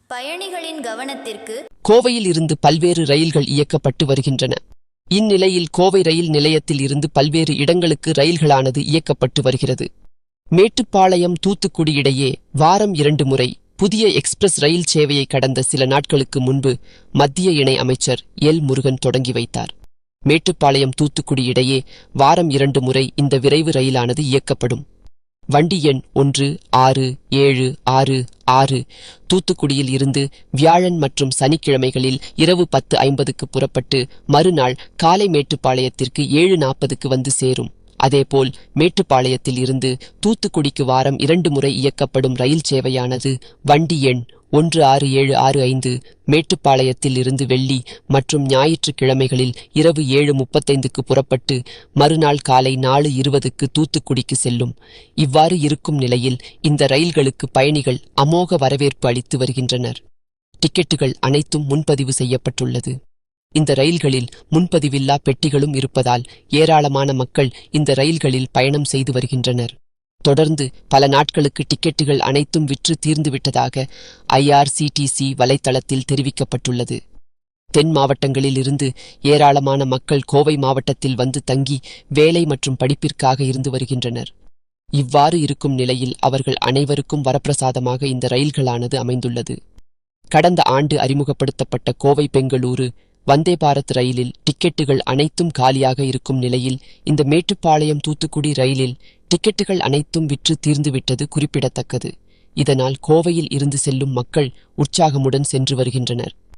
பயணிகளின் கவனத்திற்கு கோவையில் இருந்து பல்வேறு ரயில்கள் இயக்கப்பட்டு வருகின்றன. இந்நிலையில் கோவை ரயில் நிலையத்தில் இருந்து பல்வேறு இடங்களுக்கு ரயில்களானது இயக்கப்பட்டு வருகிறது. மேட்டுப்பாளையம் தூத்துக்குடி இடையே வாரம் 2 முறை புதிய எக்ஸ்பிரஸ் ரயில் சேவையை கடந்த சில நாட்களுக்கு முன்பு மத்திய இணை அமைச்சர் எல் முருகன் தொடங்கி வைத்தார். மேட்டுப்பாளையம் தூத்துக்குடி இடையே வாரம் 2 முறை இந்த விரைவு ரயிலானது இயக்கப்படும். வண்டி எண் 1676 தூத்துக்குடியில் இருந்து வியாழன் மற்றும் சனிக்கிழமைகளில் இரவு 10:50க்கு புறப்பட்டு மறுநாள் காலை மேட்டுப்பாளையத்திற்கு 7:40க்கு வந்து சேரும். அதேபோல் மேட்டுப்பாளையத்தில் இருந்து தூத்துக்குடிக்கு வாரம் 2 முறை இயக்கப்படும் ரயில் சேவையானது வண்டி எண் 16765 மேட்டுப்பாளையத்தில் இருந்து வெள்ளி மற்றும் ஞாயிற்றுக்கிழமைகளில் இரவு 7:35க்கு புறப்பட்டு மறுநாள் காலை 4:20க்கு தூத்துக்குடிக்கு செல்லும். இவ்வாறு இருக்கும் நிலையில் இந்த ரயில்களுக்கு பயணிகள் அமோக வரவேற்பு அளித்து வருகின்றனர். டிக்கெட்டுகள் அனைத்தும் முன்பதிவு செய்யப்பட்டுள்ளது. இந்த ரயில்களில் முன்பதிவில்லா பெட்டிகளும் இருப்பதால் ஏராளமான மக்கள் இந்த ரயில்களில் பயணம் செய்து வருகின்றனர். தொடர்ந்து பல நாட்களுக்கு டிக்கெட்டுகள் அனைத்தும் விற்று தீர்ந்துவிட்டதாக IRCTC வலைத்தளத்தில் தெரிவிக்கப்பட்டுள்ளது. தென் மாவட்டங்களில் இருந்து ஏராளமான மக்கள் கோவை மாவட்டத்தில் வந்து தங்கி வேலை மற்றும் படிப்பிற்காக இருந்து வருகின்றனர். இவ்வாறு இருக்கும் நிலையில் அவர்கள் அனைவருக்கும் வரப்பிரசாதமாக இந்த ரயில்களானது அமைந்துள்ளது. கடந்த ஆண்டு அறிமுகப்படுத்தப்பட்ட கோவை பெங்களூரு வந்தே பாரத் ரயிலில் டிக்கெட்டுகள் அனைத்தும் காலியாக இருக்கும் நிலையில் இந்த மேட்டுப்பாளையம் தூத்துக்குடி ரயிலில் டிக்கெட்டுகள் அனைத்தும் விற்று தீர்ந்துவிட்டது குறிப்பிடத்தக்கது. இதனால் கோவையில் இருந்து செல்லும் மக்கள் உற்சாகமுடன் சென்று வருகின்றனர்.